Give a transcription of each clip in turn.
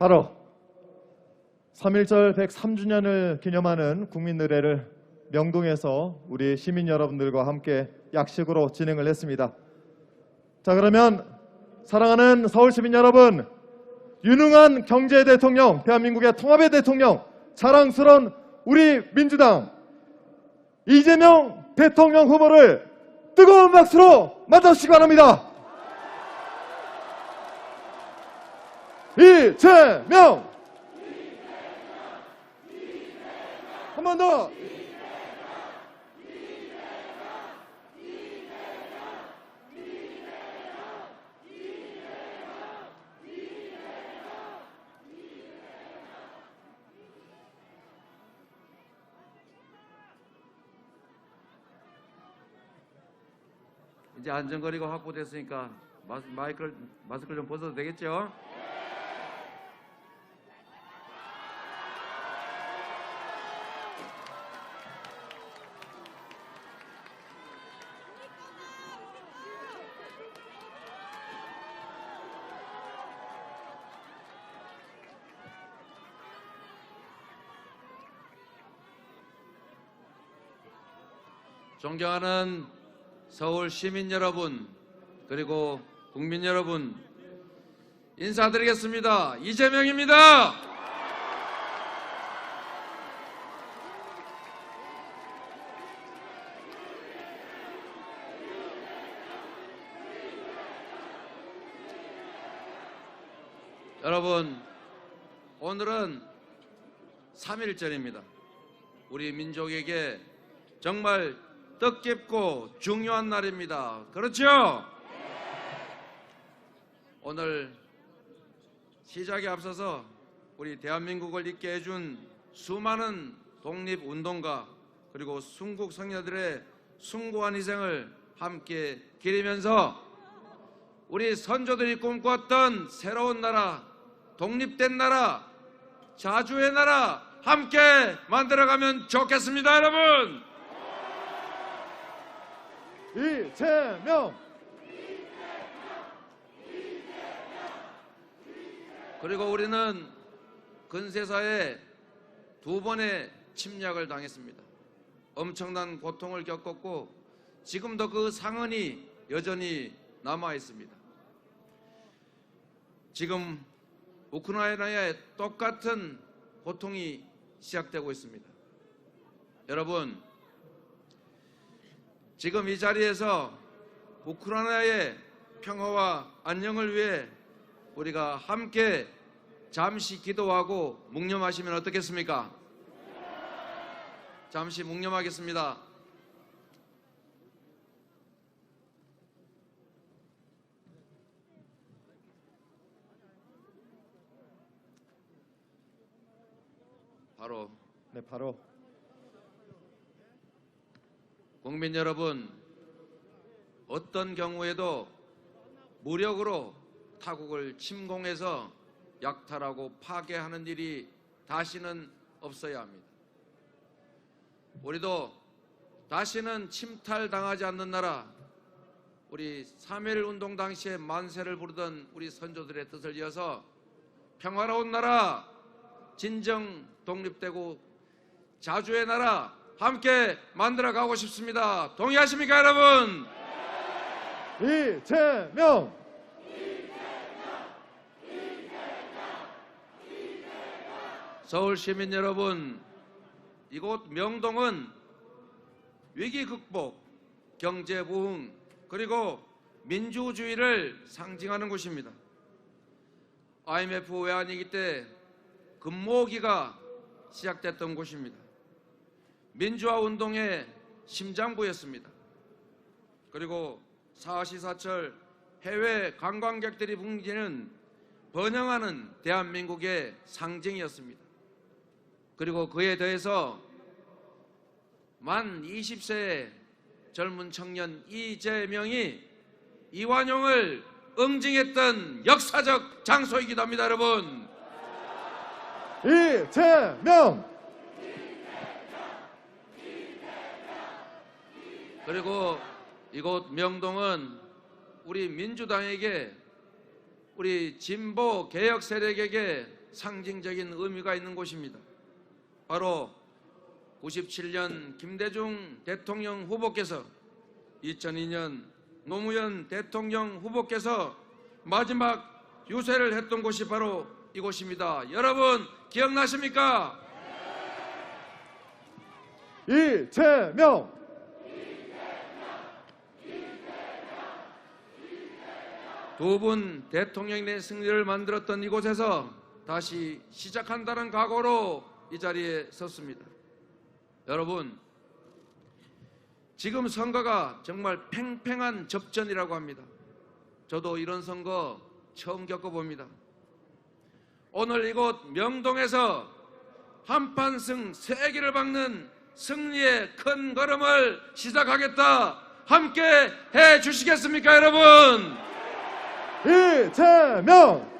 바로 3.1절 103주년을 기념하는 국민의례를 명동에서 우리 시민 여러분들과 함께 약식으로 진행을 했습니다. 자, 그러면 사랑하는 서울 시민 여러분, 유능한 경제 대통령, 대한민국의 통합의 대통령, 자랑스러운 우리 민주당 이재명 대통령 후보를 뜨거운 박수로 맞아주시기 바랍니다. 이재명! 한 번 더! 이제 안전거리가 확보됐으니까 마스크를 좀 벗어도 되겠죠? 존경하는 서울 시민 여러분, 그리고 국민 여러분, 인사드리겠습니다. 이재명입니다. 여러분, 오늘은 3.1절입니다. 우리 민족에게 정말 뜻깊고 중요한 날입니다. 그렇죠? 오늘 시작에 앞서서 우리 대한민국을 있게 해준 수많은 독립운동가 그리고 순국 성녀들의 숭고한 희생을 함께 기리면서 우리 선조들이 꿈꿨던 새로운 나라, 독립된 나라, 자주의 나라 함께 만들어가면 좋겠습니다, 여러분. 이재명! 그리고 우리는 근세사에 2번의 침략을 당했습니다. 엄청난 고통을 겪었고 지금도 그 상흔이 여전히 남아 있습니다. 지금 우크라이나에 똑같은 고통이 시작되고 있습니다. 여러분, 지금 이 자리에서 우크라이나의 평화와 안녕을 위해 우리가 함께 잠시 기도하고 묵념하시면 어떻겠습니까? 잠시 묵념하겠습니다. 바로 국민 여러분, 어떤 경우에도 무력으로 타국을 침공해서 약탈하고 파괴하는 일이 다시는 없어야 합니다. 우리도 다시는 침탈당하지 않는 나라, 우리 3.1 운동 당시에 만세를 부르던 우리 선조들의 뜻을 이어서 평화로운 나라, 진정 독립되고 자주의 나라 함께 만들어가고 싶습니다. 동의하십니까, 여러분? 이재명! 서울 시민 여러분, 이곳 명동은 위기 극복, 경제 부흥, 그리고 민주주의를 상징하는 곳입니다. IMF 외환위기 때 금모기가 시작됐던 곳입니다. 민주화 운동의 심장부였습니다. 그리고 사시사철 해외 관광객들이 뭉치는 번영하는 대한민국의 상징이었습니다. 그리고 그에 더해서 만 20세의 젊은 청년 이재명이 이완용을 응징했던 역사적 장소이기도 합니다, 여러분. 이재명! 그리고 이곳 명동은 우리 민주당에게, 우리 진보 개혁 세력에게 상징적인 의미가 있는 곳입니다. 바로 97년 김대중 대통령 후보께서 2002년 노무현 대통령 후보께서 마지막 유세를 했던 곳이 바로 이곳입니다. 여러분 기억나십니까? 이재명! 두 분 대통령의 승리를 만들었던 이곳에서 다시 시작한다는 각오로 이 자리에 섰습니다. 여러분, 지금 선거가 정말 팽팽한 접전이라고 합니다. 저도 이런 선거 처음 겪어봅니다. 오늘 이곳 명동에서 한판승 3개를 박는 승리의 큰 걸음을 시작하겠다. 함께 해 주시겠습니까, 여러분? 이재명!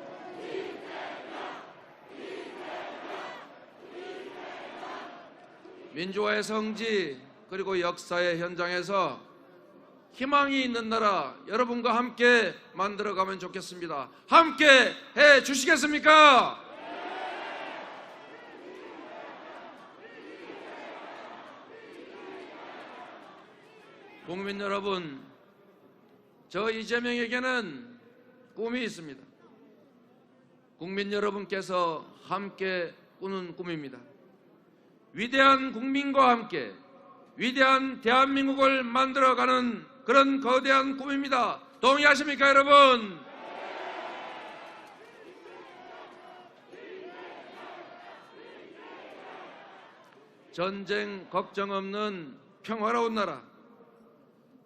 민주화의 성지 그리고 역사의 현장에서 희망이 있는 나라 여러분과 함께 만들어가면 좋겠습니다. 함께 해 주시겠습니까? 국민 여러분, 저 이재명에게는 꿈이 있습니다. 국민 여러분께서 함께 꾸는 꿈입니다. 위대한 국민과 함께 위대한 대한민국을 만들어가는 그런 거대한 꿈입니다. 동의하십니까, 여러분? 전쟁 걱정 없는 평화로운 나라,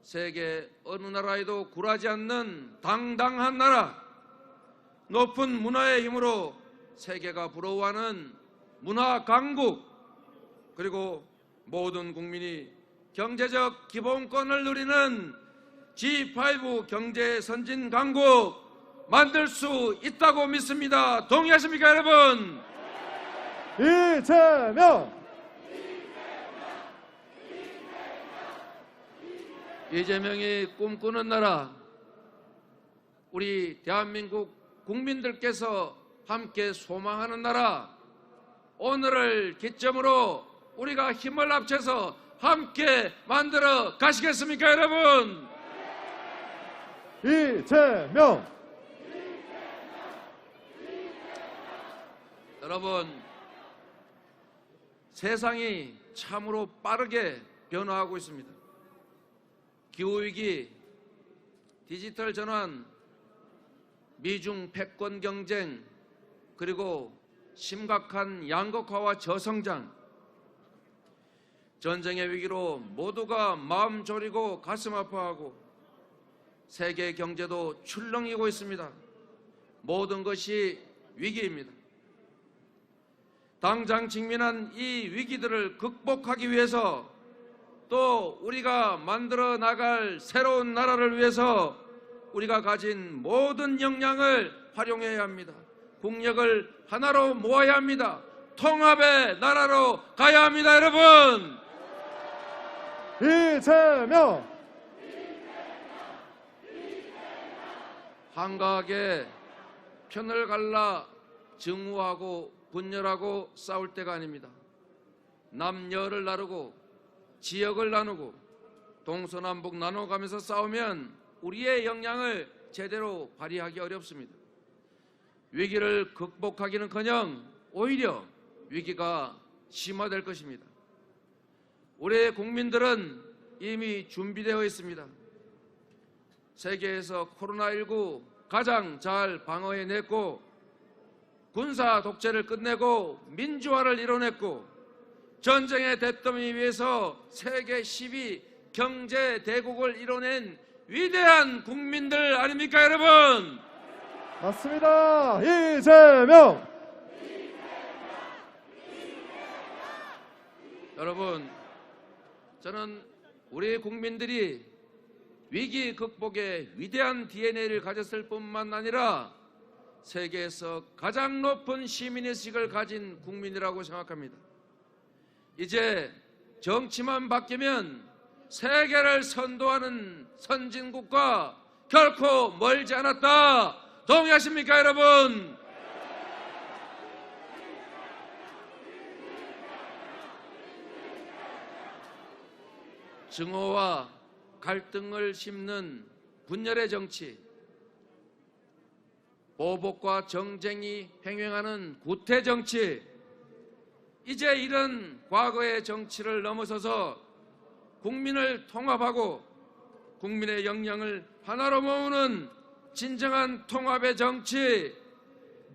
세계 어느 나라에도 굴하지 않는 당당한 나라, 높은 문화의 힘으로 세계가 부러워하는 문화 강국, 그리고 모든 국민이 경제적 기본권을 누리는 G5 경제 선진 강국 만들 수 있다고 믿습니다. 동의하십니까, 여러분? 이재명! 이재명이 꿈꾸는 나라, 우리 대한민국 국민들께서 함께 소망하는 나라, 오늘을 기점으로 우리가 힘을 합쳐서 함께 만들어 가시겠습니까, 여러분? 이재명! 여러분, 세상이 참으로 빠르게 변화하고 있습니다. 기후위기, 디지털 전환, 미중 패권 경쟁, 그리고 심각한 양극화와 저성장, 전쟁의 위기로 모두가 마음 졸이고 가슴 아파하고 세계 경제도 출렁이고 있습니다. 모든 것이 위기입니다. 당장 직면한 이 위기들을 극복하기 위해서 또 우리가 만들어 나갈 새로운 나라를 위해서 우리가 가진 모든 역량을 활용해야 합니다. 국력을 하나로 모아야 합니다. 통합의 나라로 가야 합니다, 여러분. 이재명! 한가하게 편을 갈라 증오하고 분열하고 싸울 때가 아닙니다. 남녀를 나누고 지역을 나누고 동서남북 나눠가면서 싸우면 우리의 역량을 제대로 발휘하기 어렵습니다. 위기를 극복하기는커녕 오히려 위기가 심화될 것입니다. 우리 국민들은 이미 준비되어 있습니다. 세계에서 코로나19 가장 잘 방어해냈고 군사 독재를 끝내고 민주화를 이뤄냈고 전쟁의 대더미 위에서 세계 10위 경제 대국을 이뤄낸 위대한 국민들 아닙니까, 여러분? 맞습니다. 이재명! 여러분, 저는 우리 국민들이 위기 극복의 위대한 DNA를 가졌을 뿐만 아니라 세계에서 가장 높은 시민의식을 가진 국민이라고 생각합니다. 이제 정치만 바뀌면 세계를 선도하는 선진국과 결코 멀지 않았다. 동의하십니까, 여러분? 증오와 갈등을 심는 분열의 정치, 보복과 정쟁이 횡행하는 구태 정치, 이제 이런 과거의 정치를 넘어서서 국민을 통합하고 국민의 역량을 하나로 모으는 진정한 통합의 정치,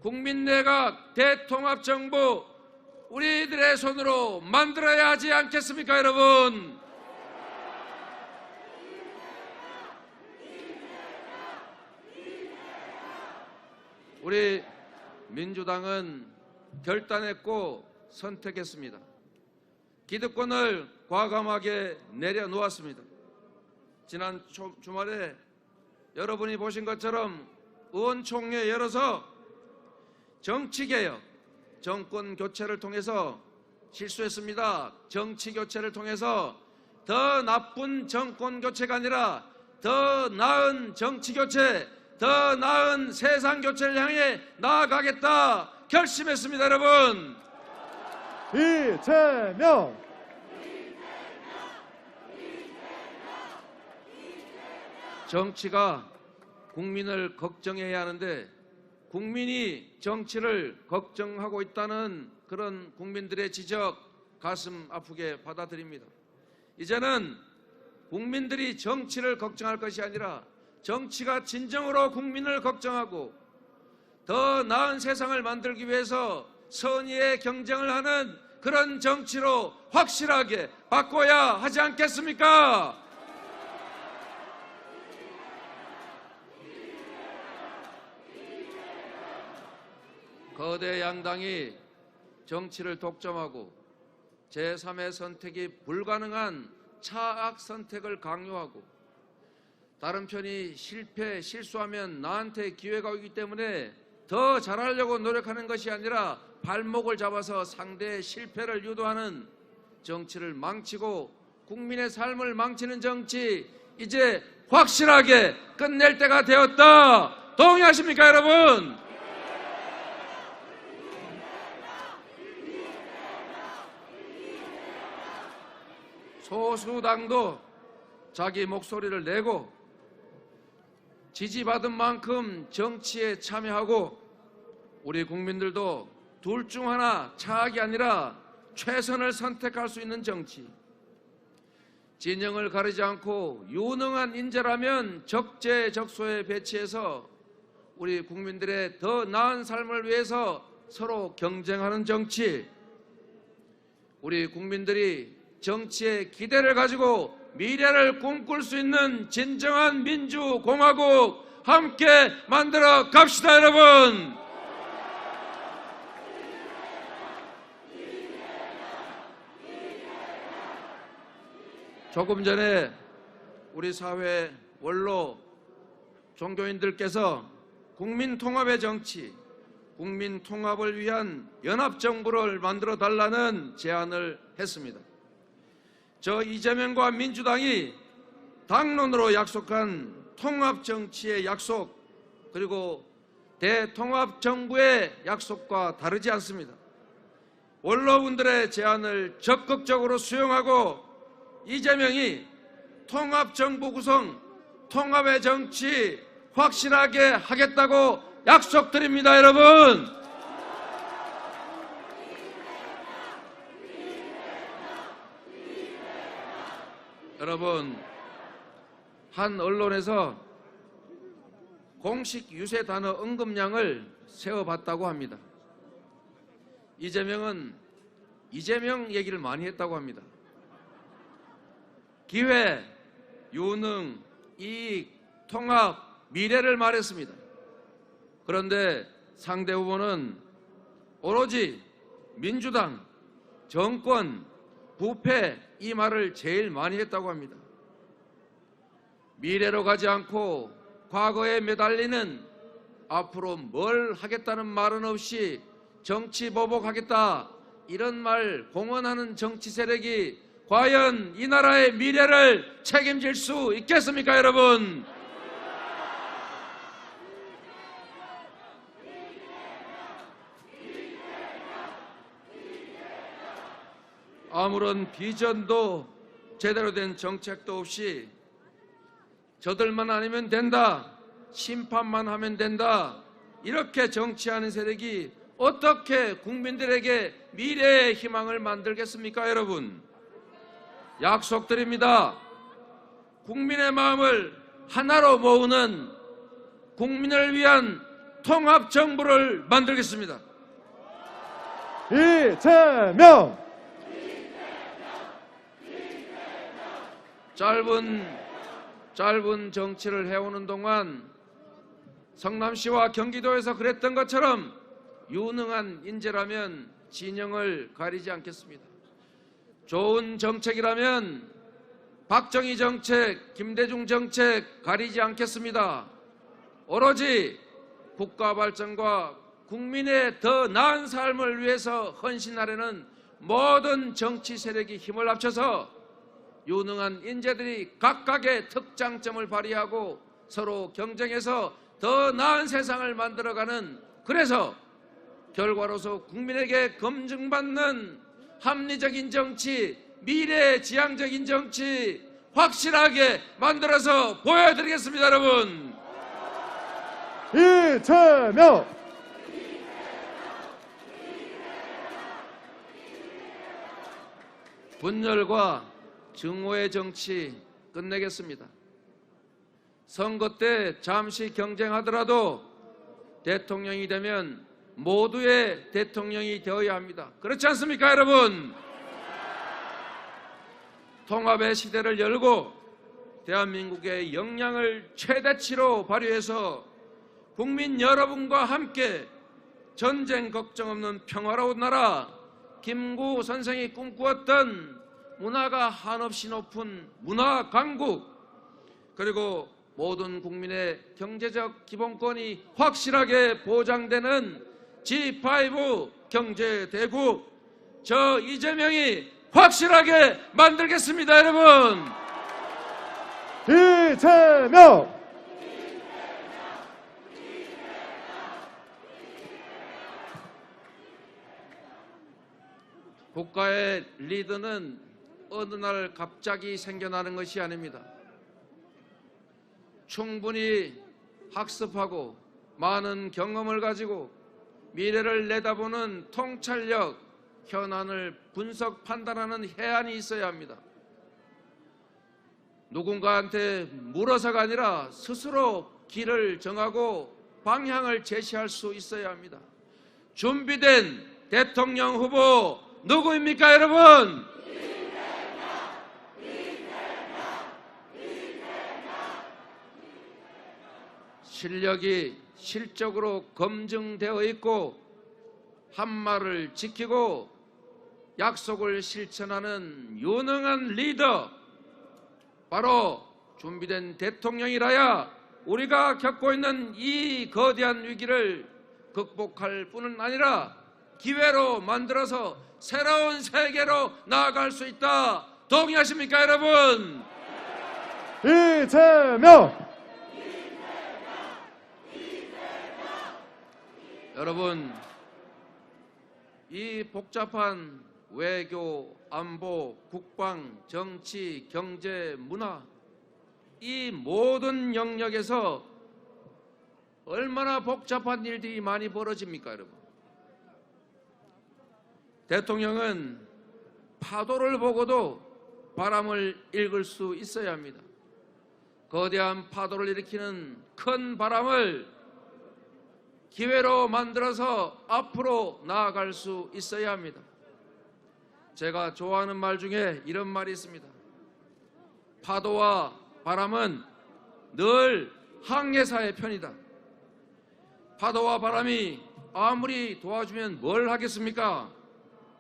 국민내각 대통합정부 우리들의 손으로 만들어야 하지 않겠습니까, 여러분? 우리 민주당은 결단했고 선택했습니다. 기득권을 과감하게 내려놓았습니다. 지난 주말에 여러분이 보신 것처럼 의원총회 열어서 정치개혁, 정권교체를 통해서 실수했습니다. 정치교체를 통해서 더 나쁜 정권교체가 아니라 더 나은 정치교체, 더 나은 세상교체를 향해 나아가겠다 결심했습니다. 여러분, 이재명! 정치가 국민을 걱정해야 하는데 국민이 정치를 걱정하고 있다는 그런 국민들의 지적 가슴 아프게 받아들입니다. 이제는 국민들이 정치를 걱정할 것이 아니라 정치가 진정으로 국민을 걱정하고 더 나은 세상을 만들기 위해서 선의의 경쟁을 하는 그런 정치로 확실하게 바꿔야 하지 않겠습니까? 거대 양당이 정치를 독점하고 제3의 선택이 불가능한 차악 선택을 강요하고 다른 편이 실수하면 나한테 기회가 오기 때문에 더 잘하려고 노력하는 것이 아니라 발목을 잡아서 상대의 실패를 유도하는 정치를 망치고 국민의 삶을 망치는 정치, 이제 확실하게 끝낼 때가 되었다. 동의하십니까, 여러분? 소수당도 자기 목소리를 내고 지지받은 만큼 정치에 참여하고 우리 국민들도 둘 중 하나, 차악이 아니라 최선을 선택할 수 있는 정치, 진영을 가리지 않고 유능한 인재라면 적재적소에 배치해서 우리 국민들의 더 나은 삶을 위해서 서로 경쟁하는 정치, 우리 국민들이 정치에 기대를 가지고 미래를 꿈꿀 수 있는 진정한 민주공화국 함께 만들어 갑시다, 여러분. 조금 전에 우리 사회 원로 종교인들께서 국민통합의 정치, 국민통합을 위한 연합정부를 만들어 달라는 제안을 했습니다. 저 이재명과 민주당이 당론으로 약속한 통합정치의 약속, 그리고 대통합정부의 약속과 다르지 않습니다. 원로분들의 제안을 적극적으로 수용하고 이재명이 통합정부 구성, 통합의 정치 확실하게 하겠다고 약속드립니다, 여러분. 여러분, 한 언론에서 공식 유세 단어 언급량을 세어봤다고 합니다. 이재명은 이재명 얘기를 많이 했다고 합니다. 기회, 유능, 이익, 통합, 미래를 말했습니다. 그런데 상대 후보는 오로지 민주당, 정권, 부패 이 말을 제일 많이 했다고 합니다. 미래로 가지 않고 과거에 매달리는, 앞으로 뭘 하겠다는 말은 없이 정치 보복하겠다 이런 말 공언하는 정치 세력이 과연 이 나라의 미래를 책임질 수 있겠습니까, 여러분? 아무런 비전도 제대로 된 정책도 없이 저들만 아니면 된다, 심판만 하면 된다, 이렇게 정치하는 세력이 어떻게 국민들에게 미래의 희망을 만들겠습니까, 여러분? 약속드립니다. 국민의 마음을 하나로 모으는 국민을 위한 통합정부를 만들겠습니다. 이재명! 짧은 정치를 해오는 동안 성남시와 경기도에서 그랬던 것처럼 유능한 인재라면 진영을 가리지 않겠습니다. 좋은 정책이라면 박정희 정책, 김대중 정책 가리지 않겠습니다. 오로지 국가 발전과 국민의 더 나은 삶을 위해서 헌신하려는 모든 정치 세력이 힘을 합쳐서 유능한 인재들이 각각의 특장점을 발휘하고 서로 경쟁해서 더 나은 세상을 만들어가는, 그래서 결과로서 국민에게 검증받는 합리적인 정치, 미래지향적인 정치 확실하게 만들어서 보여드리겠습니다, 여러분. 이재명! 분열과 증오의 정치 끝내겠습니다. 선거 때 잠시 경쟁하더라도 대통령이 되면 모두의 대통령이 되어야 합니다. 그렇지 않습니까, 여러분? 통합의 시대를 열고 대한민국의 역량을 최대치로 발휘해서 국민 여러분과 함께 전쟁 걱정 없는 평화로운 나라, 김구 선생이 꿈꾸었던 문화가 한없이 높은 문화 강국, 그리고 모든 국민의 경제적 기본권이 확실하게 보장되는 G5 경제 대국, 저 이재명이 확실하게 만들겠습니다, 여러분. 이재명! 국가의 리더는 어느 날 갑자기 생겨나는 것이 아닙니다. 충분히 학습하고 많은 경험을 가지고 미래를 내다보는 통찰력, 현안을 분석 판단하는 해안이 있어야 합니다. 누군가한테 물어서가 아니라 스스로 길을 정하고 방향을 제시할 수 있어야 합니다. 준비된 대통령 후보 누구입니까, 여러분? 실력이 실적으로 검증되어 있고 한 말을 지키고 약속을 실천하는 유능한 리더, 바로 준비된 대통령이라야 우리가 겪고 있는 이 거대한 위기를 극복할 뿐은 아니라 기회로 만들어서 새로운 세계로 나아갈 수 있다. 동의하십니까, 여러분? 이재명! 여러분, 이 복잡한 외교, 안보, 국방, 정치, 경제, 문화, 이 모든 영역에서 얼마나 복잡한 일들이 많이 벌어집니까, 여러분? 대통령은 파도를 보고도 바람을 읽을 수 있어야 합니다. 거대한 파도를 일으키는 큰 바람을 기회로 만들어서 앞으로 나아갈 수 있어야 합니다. 제가 좋아하는 말 중에 이런 말이 있습니다. 파도와 바람은 늘 항해사의 편이다. 파도와 바람이 아무리 도와주면 뭘 하겠습니까?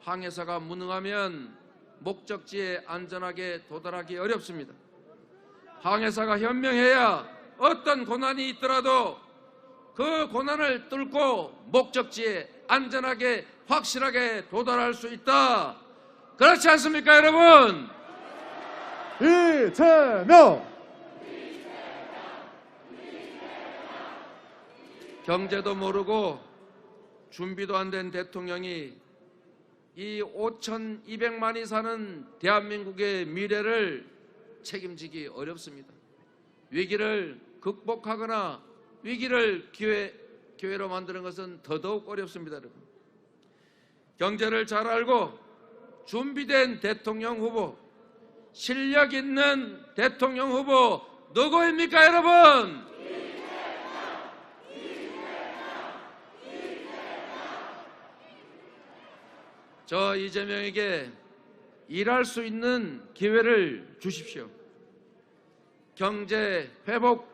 항해사가 무능하면 목적지에 안전하게 도달하기 어렵습니다. 항해사가 현명해야 어떤 고난이 있더라도 그 고난을 뚫고 목적지에 안전하게 확실하게 도달할 수 있다. 그렇지 않습니까, 여러분? 이재명! 경제도 모르고 준비도 안 된 대통령이 이 5,200만이 사는 대한민국의 미래를 책임지기 어렵습니다. 위기를 극복하거나 위기를 기회로 만드는 것은 더더욱 어렵습니다. 여러분. 경제를 잘 알고 준비된 대통령 후보, 실력 있는 대통령 후보 누구입니까, 여러분? 저 이재명에게 일할 수 있는 기회를 주십시오. 경제 회복,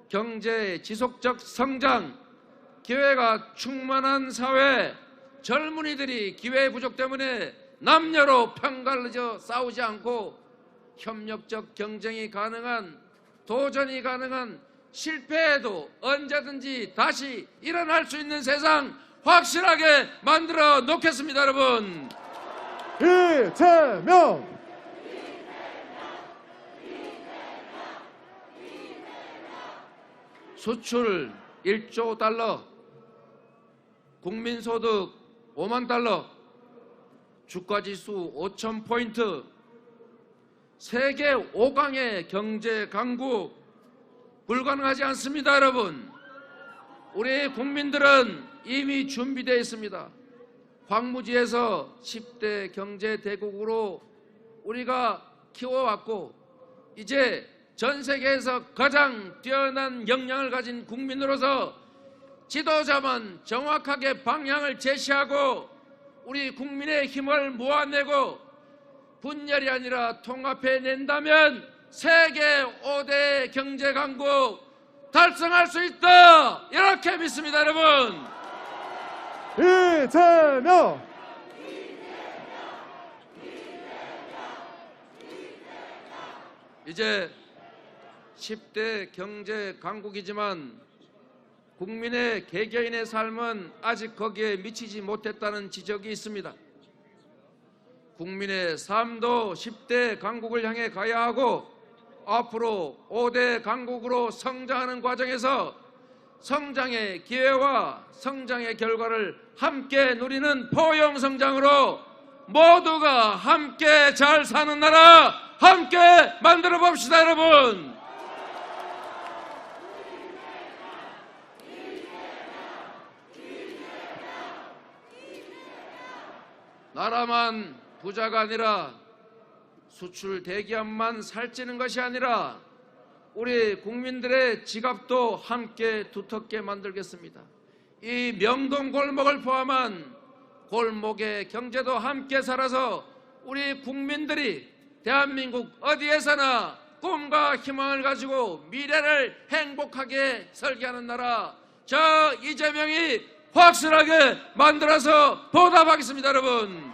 경제 지속적 성장, 기회가 충만한 사회, 젊은이들이 기회 부족 때문에 남녀로 편갈라져 싸우지 않고 협력적 경쟁이 가능한, 도전이 가능한, 실패해도 언제든지 다시 일어날 수 있는 세상 확실하게 만들어 놓겠습니다, 여러분. 이재명! 수출 1조 달러, 국민소득 5만 달러, 주가지수 5,000포인트, 세계 5강의 경제 강국 불가능하지 않습니다, 여러분. 우리 국민들은 이미 준비되어 있습니다. 황무지에서 10대 경제 대국으로 우리가 키워왔고 이제 전 세계에서 가장 뛰어난 역량을 가진 국민으로서 지도자만 정확하게 방향을 제시하고 우리 국민의 힘을 모아내고 분열이 아니라 통합해낸다면 세계 5대 경제 강국 달성할 수 있다, 이렇게 믿습니다, 여러분. 이재명! 이제 10대 경제 강국이지만 국민의 개개인의 삶은 아직 거기에 미치지 못했다는 지적이 있습니다. 국민의 삶도 10대 강국을 향해 가야 하고 앞으로 5대 강국으로 성장하는 과정에서 성장의 기회와 성장의 결과를 함께 누리는 포용 성장으로 모두가 함께 잘 사는 나라 함께 만들어 봅시다, 여러분. 나라만 부자가 아니라 수출 대기업만 살찌는 것이 아니라 우리 국민들의 지갑도 함께 두텁게 만들겠습니다. 이 명동 골목을 포함한 골목의 경제도 함께 살아서 우리 국민들이 대한민국 어디에서나 꿈과 희망을 가지고 미래를 행복하게 설계하는 나라, 저 이재명이 확실하게 만들어서 보답하겠습니다, 여러분.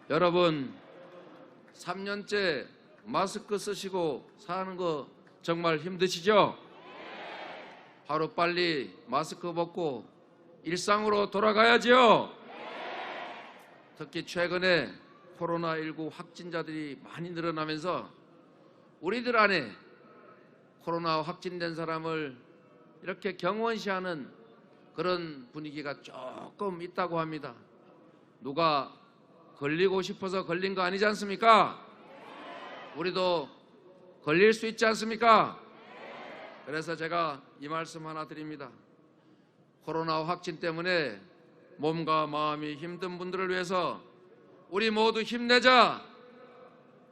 여러분, 3년째 마스크 쓰시고 사는 거 정말 힘드시죠? 하루빨리 마스크 벗고 일상으로 돌아가야죠. 특히 최근에 코로나19 확진자들이 많이 늘어나면서 우리들 안에 코로나 확진된 사람을 이렇게 경원시하는 그런 분위기가 조금 있다고 합니다. 누가 걸리고 싶어서 걸린 거 아니지 않습니까? 우리도 걸릴 수 있지 않습니까? 그래서 제가 이 말씀 하나 드립니다. 코로나 확진 때문에 몸과 마음이 힘든 분들을 위해서 우리 모두 힘내자.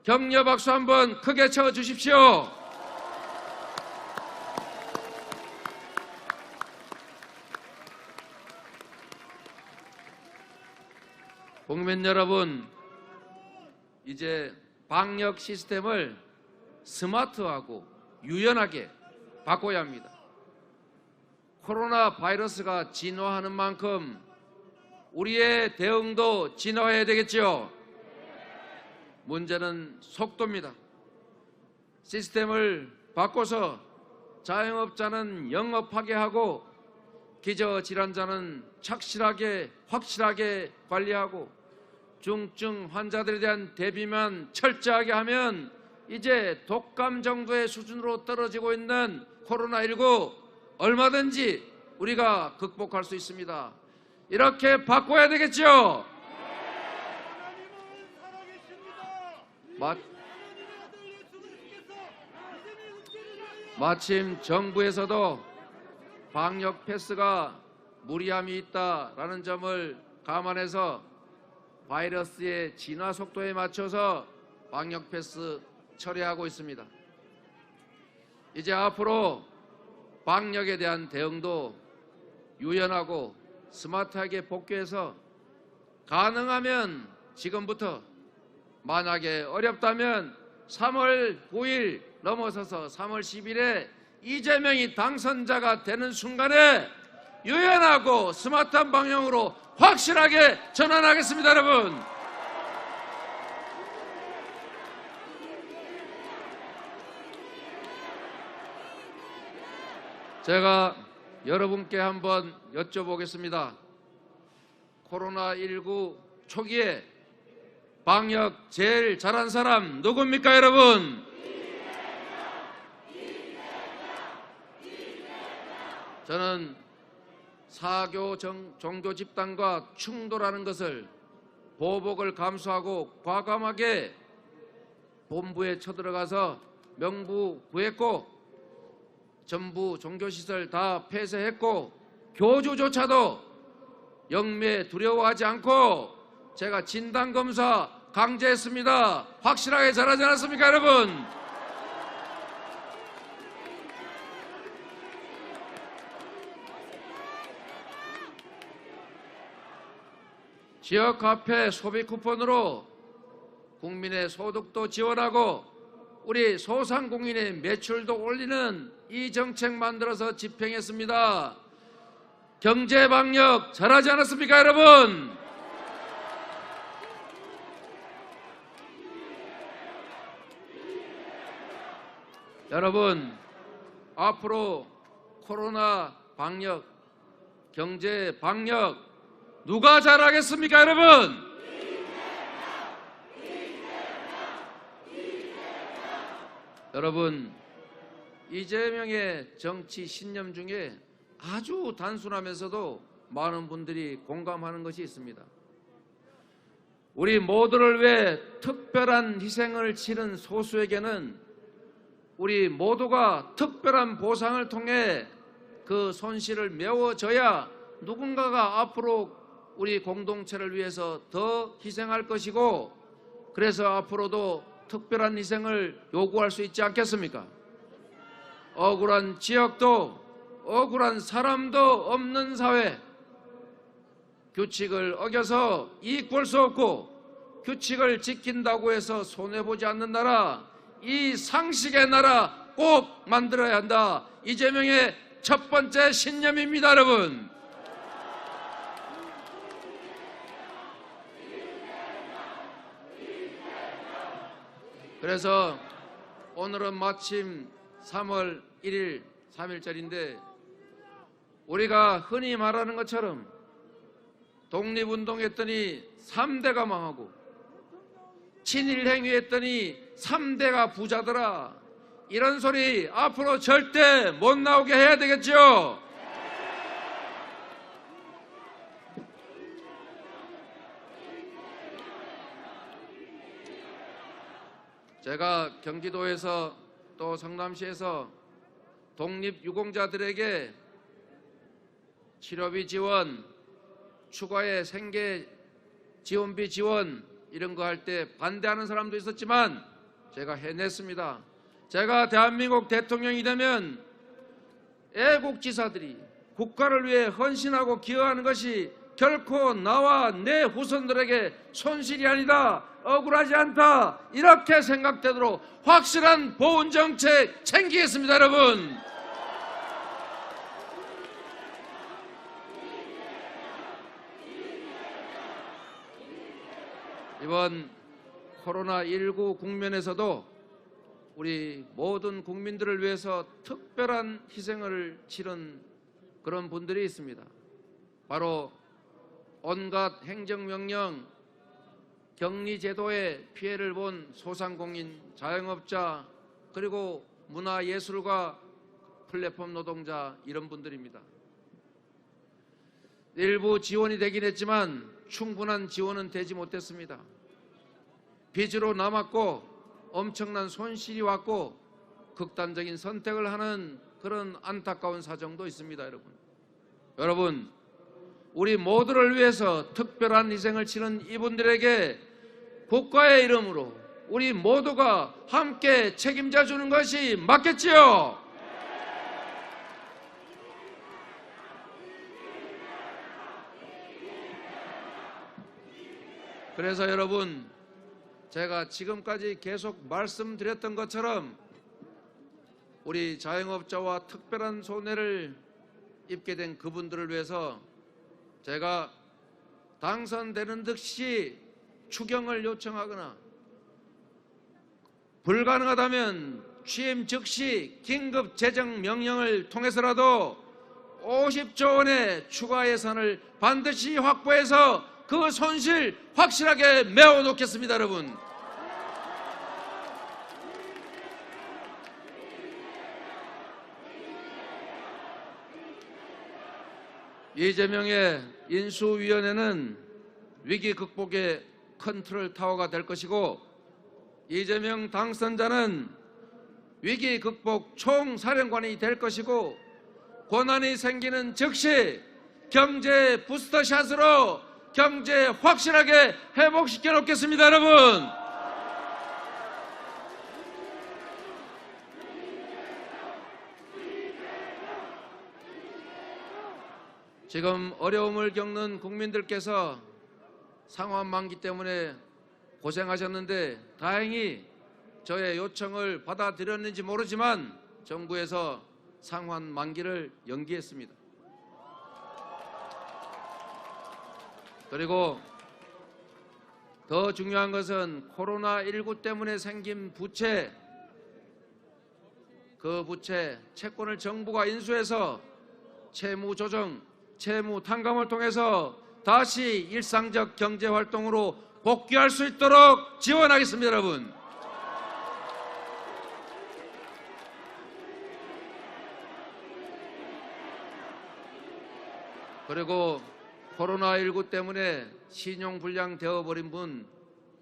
격려 박수 한번 크게 쳐 주십시오. 국민 여러분, 이제 방역 시스템을 스마트하고 유연하게 바꿔야 합니다. 코로나 바이러스가 진화하는 만큼 우리의 대응도 진화해야 되겠죠. 문제는 속도입니다. 시스템을 바꿔서 자영업자는 영업하게 하고 기저질환자는 착실하게 확실하게 관리하고 중증 환자들에 대한 대비만 철저하게 하면 이제 독감 정도의 수준으로 떨어지고 있는 코로나19 얼마든지 우리가 극복할 수 있습니다. 이렇게 바꿔야 되겠죠? 마침 정부에서도 방역 패스가 무리함이 있다라는 점을 감안해서 바이러스의 진화 속도에 맞춰서 방역 패스 처리하고 있습니다. 이제 앞으로 방역에 대한 대응도 유연하고 스마트하게 복귀해서 가능하면 지금부터, 만약에 어렵다면 3월 9일 넘어서서 3월 10일에 이재명이 당선자가 되는 순간에 유연하고 스마트한 방향으로 확실하게 전환하겠습니다, 여러분. 제가 여러분께 한번 여쭤보겠습니다. 코로나19 초기에 방역 제일 잘한 사람 누굽니까, 여러분? 저는 사교 종교 집단과 충돌하는 것을 보복을 감수하고 과감하게 본부에 쳐들어가서 명부 구했고, 전부 종교시설 다 폐쇄했고, 교주조차도 영매 두려워하지 않고 제가 진단검사 강제했습니다. 확실하게 잘하지 않았습니까, 여러분? 지역화폐 소비 쿠폰으로 국민의 소득도 지원하고 우리 소상공인의 매출도 올리는 이 정책 만들어서 집행했습니다. 경제방역 잘하지 않았습니까, 여러분? 여러분, 앞으로 코로나 방역, 경제 방역 누가 잘하겠습니까, 여러분? 여러분, 이재명의 정치 신념 중에 아주 단순하면서도 많은 분들이 공감하는 것이 있습니다. 우리 모두를 위해 특별한 희생을 치른 소수에게는 우리 모두가 특별한 보상을 통해 그 손실을 메워줘야 누군가가 앞으로 우리 공동체를 위해서 더 희생할 것이고, 그래서 앞으로도 특별한 희생을 요구할 수 있지 않겠습니까? 억울한 지역도 억울한 사람도 없는 사회, 규칙을 어겨서 이익 볼 수 없고 규칙을 지킨다고 해서 손해보지 않는 나라, 이 상식의 나라 꼭 만들어야 한다. 이재명의 첫 번째 신념입니다, 여러분. 그래서 오늘은 마침 3월 1일 3일절인데 우리가 흔히 말하는 것처럼 독립운동했더니 3대가 망하고 친일행위했더니 3대가 부자더라, 이런 소리 앞으로 절대 못 나오게 해야 되겠죠. 제가 경기도에서 또 성남시에서 독립유공자들에게 치료비 지원, 추가의 생계 지원비 지원 이런 거 할 때 반대하는 사람도 있었지만 제가 해냈습니다. 제가 대한민국 대통령이 되면 애국지사들이 국가를 위해 헌신하고 기여하는 것이 결코 나와 내 후손들에게 손실이 아니다, 억울하지 않다, 이렇게 생각되도록 확실한 보훈정책 챙기겠습니다, 여러분. 이번 코로나19 국면에서도 우리 모든 국민들을 위해서 특별한 희생을 치른 그런 분들이 있습니다. 바로 온갖 행정명령, 격리제도의 피해를 본 소상공인, 자영업자, 그리고 문화예술과 플랫폼 노동자, 이런 분들입니다. 일부 지원이 되긴 했지만 충분한 지원은 되지 못했습니다. 빚으로 남았고 엄청난 손실이 왔고 극단적인 선택을 하는 그런 안타까운 사정도 있습니다. 여러분, 우리 모두를 위해서 특별한 희생을 치른 이분들에게 국가의 이름으로 우리 모두가 함께 책임져 주는 것이 맞겠지요? 그래서 여러분, 제가 지금까지 계속 말씀드렸던 것처럼 우리 자영업자와 특별한 손해를 입게 된 그분들을 위해서 제가 당선되는 듯이 추경을 요청하거나 불가능하다면 취임 즉시 긴급 재정 명령을 통해서라도 50조 원의 추가 예산을 반드시 확보해서 그 손실 확실하게 메워놓겠습니다. 여러분, 이재명의 인수위원회는 위기 극복의 컨트롤 타워가 될 것이고, 이재명 당선자는 위기 극복 총사령관이 될 것이고, 권한이 생기는 즉시 경제 부스터샷으로 경제 확실하게 회복시켜 놓겠습니다. 여러분, 지금 어려움을 겪는 국민들께서 상환 만기 때문에 고생하셨는데 다행히 저의 요청을 받아들였는지 모르지만 정부에서 상환 만기를 연기했습니다. 그리고 더 중요한 것은 코로나19 때문에 생긴 부채, 그 부채 채권을 정부가 인수해서 채무 조정, 채무 탕감을 통해서 다시 일상적 경제 활동으로 복귀할 수 있도록 지원하겠습니다. 여러분, 그리고 코로나19 때문에 신용불량 되어버린 분,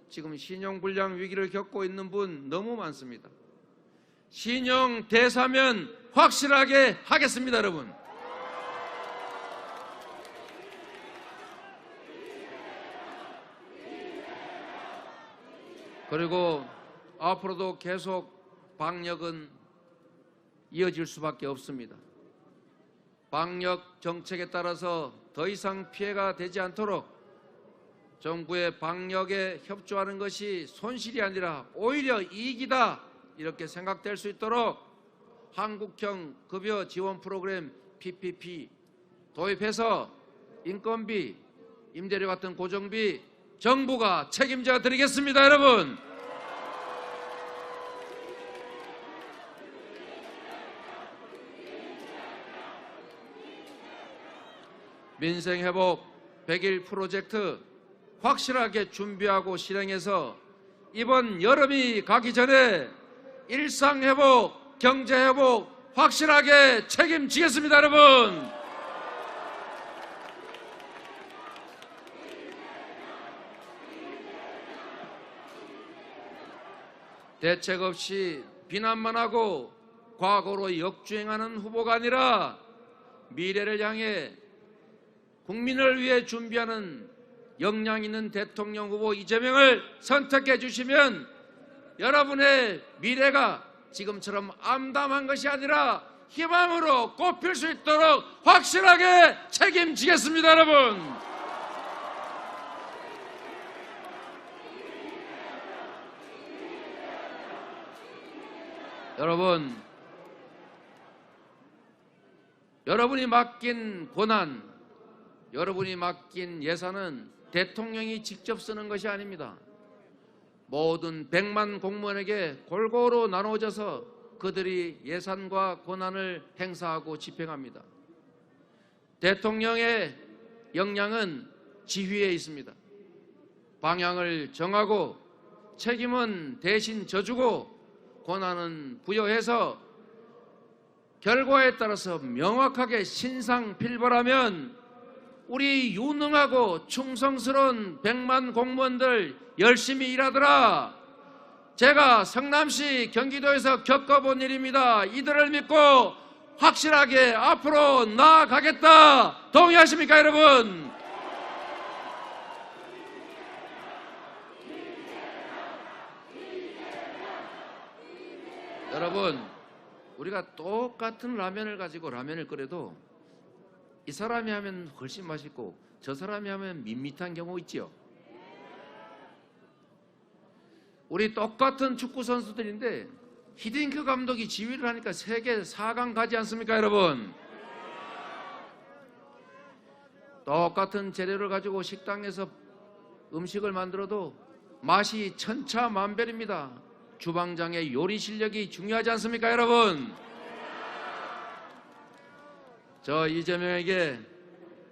지금 신용불량 위기를 겪고 있는 분 너무 많습니다. 신용 대사면 확실하게 하겠습니다. 여러분, 그리고 앞으로도 계속 방역은 이어질 수밖에 없습니다. 방역 정책에 따라서 더 이상 피해가 되지 않도록 정부의 방역에 협조하는 것이 손실이 아니라 오히려 이익이다, 이렇게 생각될 수 있도록 한국형 급여 지원 프로그램 PPP 도입해서 인건비, 임대료 같은 고정비 정부가 책임져 드리겠습니다. 여러분, 민생회복 100일 프로젝트 확실하게 준비하고 실행해서 이번 여름이 가기 전에 일상회복, 경제회복 확실하게 책임지겠습니다. 여러분, 대책 없이 비난만 하고 과거로 역주행하는 후보가 아니라 미래를 향해 국민을 위해 준비하는 역량 있는 대통령 후보 이재명을 선택해 주시면 여러분의 미래가 지금처럼 암담한 것이 아니라 희망으로 꽃필 수 있도록 확실하게 책임지겠습니다. 여러분, 여러분이 맡긴 권한, 여러분이 맡긴 예산은 대통령이 직접 쓰는 것이 아닙니다. 모든 100만 공무원에게 골고루 나눠져서 그들이 예산과 권한을 행사하고 집행합니다. 대통령의 역량은 지휘에 있습니다. 방향을 정하고 책임은 대신 져주고 권한은 부여해서 결과에 따라서 명확하게 신상필벌하면 우리 유능하고 충성스러운 100만 공무원들 열심히 일하더라. 제가 성남시 경기도에서 겪어본 일입니다. 이들을 믿고 확실하게 앞으로 나아가겠다. 동의하십니까, 여러분? 여러분, 우리가 똑같은 라면을 가지고 라면을 끓여도 이 사람이 하면 훨씬 맛있고 저 사람이 하면 밋밋한 경우 있지요. 우리 똑같은 축구 선수들인데 히딩크 감독이 지휘를 하니까 세계 4강 가지 않습니까, 여러분? 똑같은 재료를 가지고 식당에서 음식을 만들어도 맛이 천차만별입니다. 주방장의 요리 실력이 중요하지 않습니까, 여러분? 저 이재명에게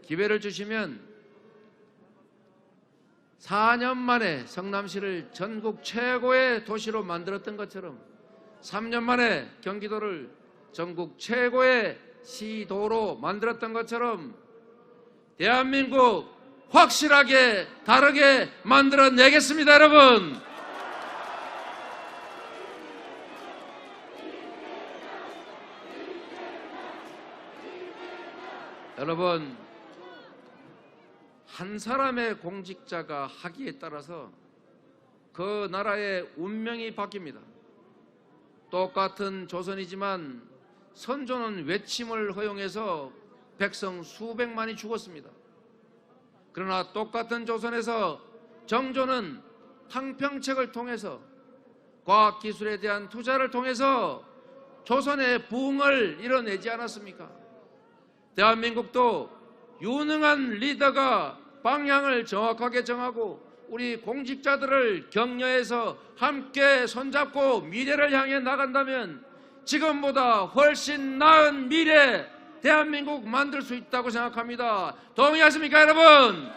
기회를 주시면 4년 만에 성남시를 전국 최고의 도시로 만들었던 것처럼 3년 만에 경기도를 전국 최고의 시도로 만들었던 것처럼 대한민국 확실하게 다르게 만들어내겠습니다, 여러분. 여러분, 한 사람의 공직자가 하기에 따라서 그 나라의 운명이 바뀝니다. 똑같은 조선이지만 선조는 외침을 허용해서 백성 수백만이 죽었습니다. 그러나 똑같은 조선에서 정조는 탕평책을 통해서 과학기술에 대한 투자를 통해서 조선의 부흥을 이뤄내지 않았습니까? 대한민국도 유능한 리더가 방향을 정확하게 정하고 우리 공직자들을 격려해서 함께 손잡고 미래를 향해 나간다면 지금보다 훨씬 나은 미래 대한민국 만들 수 있다고 생각합니다. 동의하십니까, 여러분?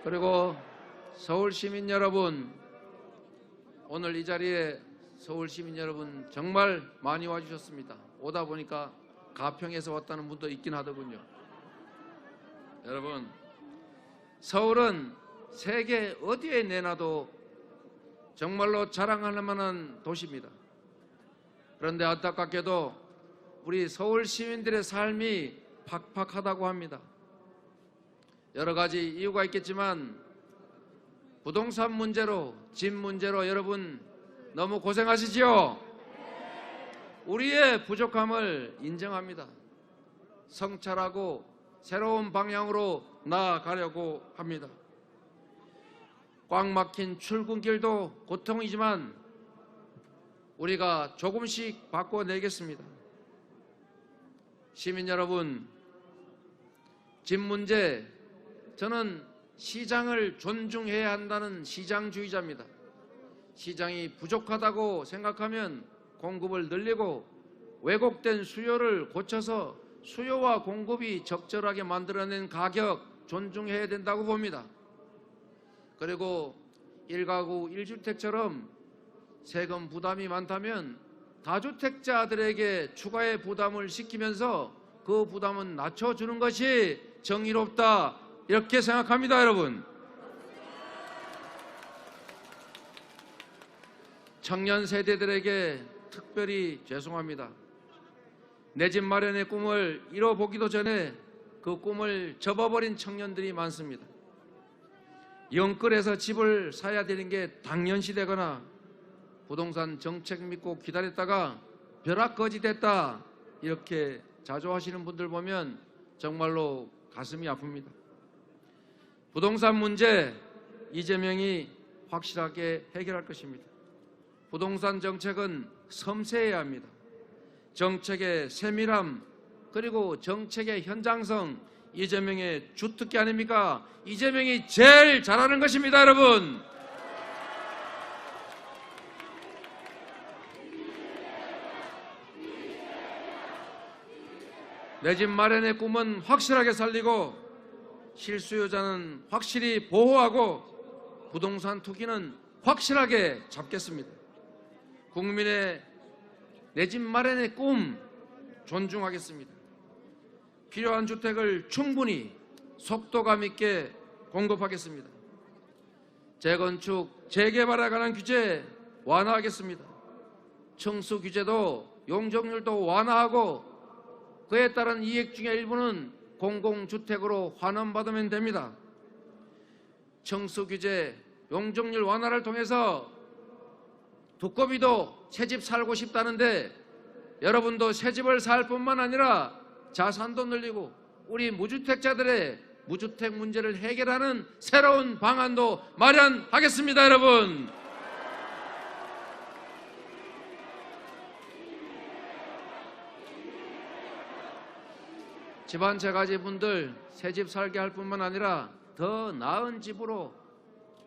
그리고 서울 시민 여러분, 오늘 이 자리에 서울 시민 여러분 정말 많이 와주셨습니다. 오다 보니까 가평에서 왔다는 분도 있긴 하더군요. 여러분, 서울은 세계 어디에 내놔도 정말로 자랑할 만한 도시입니다. 그런데 안타깝게도 우리 서울 시민들의 삶이 팍팍하다고 합니다. 여러 가지 이유가 있겠지만 부동산 문제로, 집 문제로 여러분 너무 고생하시지요? 우리의 부족함을 인정합니다. 성찰하고 새로운 방향으로 나아가려고 합니다. 꽉 막힌 출근길도 고통이지만 우리가 조금씩 바꿔내겠습니다. 시민 여러분, 집 문제, 저는 시장을 존중해야 한다는 시장주의자입니다. 시장이 부족하다고 생각하면 공급을 늘리고 왜곡된 수요를 고쳐서 수요와 공급이 적절하게 만들어낸 가격 존중해야 된다고 봅니다. 그리고 1가구 1주택처럼 세금 부담이 많다면 다주택자들에게 추가의 부담을 시키면서 그 부담은 낮춰주는 것이 정의롭다, 이렇게 생각합니다, 여러분. 청년 세대들에게 특별히 죄송합니다. 내 집 마련의 꿈을 이뤄보기도 전에 그 꿈을 접어버린 청년들이 많습니다. 영끌에서 집을 사야 되는 게 당연시되거나 부동산 정책 믿고 기다렸다가 벼락거지 됐다, 이렇게 자조하시는 분들 보면 정말로 가슴이 아픕니다. 부동산 문제 이재명이 확실하게 해결할 것입니다. 부동산 정책은 섬세해야 합니다. 정책의 세밀함, 그리고 정책의 현장성, 이재명의 주특기 아닙니까? 이재명이 제일 잘하는 것입니다, 여러분. 내 집 마련의 꿈은 확실하게 살리고 실수요자는 확실히 보호하고 부동산 투기는 확실하게 잡겠습니다. 국민의 내 집 마련의 꿈 존중하겠습니다. 필요한 주택을 충분히 속도감 있게 공급하겠습니다. 재건축, 재개발에 관한 규제 완화하겠습니다. 층수 규제도 용적률도 완화하고 그에 따른 이익 중의 일부는 공공주택으로 환원받으면 됩니다. 층수 규제, 용적률 완화를 통해서 두꺼비도 새집 살고 싶다는데 여러분도 새집을 살 뿐만 아니라 자산도 늘리고 우리 무주택자들의 무주택 문제를 해결하는 새로운 방안도 마련하겠습니다. 여러분, 집 한 채 가진 분들 새집 살게 할 뿐만 아니라 더 나은 집으로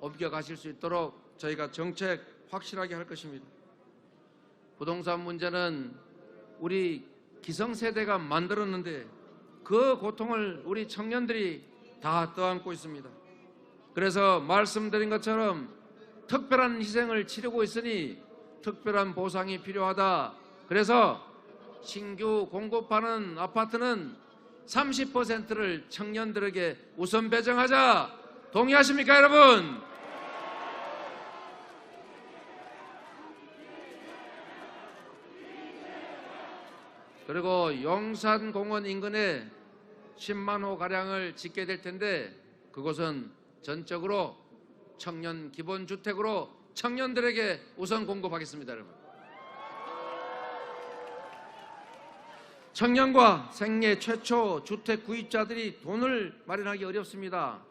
옮겨가실 수 있도록 저희가 정책 확실하게 할 것입니다. 부동산 문제는 우리 기성세대가 만들었는데 그 고통을 우리 청년들이 다 떠안고 있습니다. 그래서 말씀드린 것처럼 특별한 희생을 치르고 있으니 특별한 보상이 필요하다. 그래서 신규 공급하는 아파트는 30%를 청년들에게 우선 배정하자. 동의하십니까, 여러분? 그리고 용산공원 인근에 10만 호 가량을 짓게 될 텐데 그것은 전적으로 청년 기본주택으로 청년들에게 우선 공급하겠습니다. 여러분, 청년과 생애 최초 주택 구입자들이 돈을 마련하기 어렵습니다.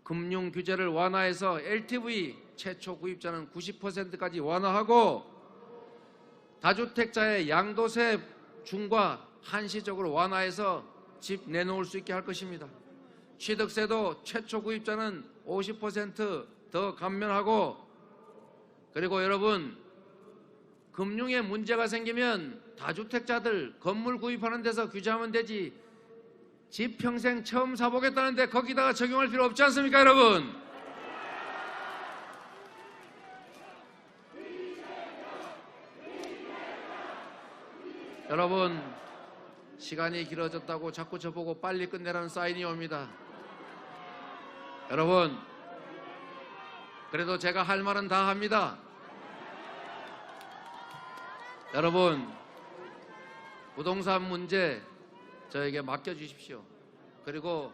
금융 규제를 완화해서 LTV 최초 구입자는 90%까지 완화하고 다주택자의 양도세 중과 한시적으로 완화해서 집 내놓을 수 있게 할 것입니다. 취득세도 최초 구입자는 50% 감면하고, 그리고 여러분, 금융에 문제가 생기면 다주택자들 건물 구입하는 데서 규제하면 되지 집 평생 처음 사보겠다는데 거기다가 적용할 필요 없지 않습니까, 여러분? 여러분, 시간이 길어졌다고 자꾸 저보고 빨리 끝내라는 사인이 옵니다. 여러분, 그래도 제가 할 말은 다 합니다. 여러분, 부동산 문제 저에게 맡겨주십시오. 그리고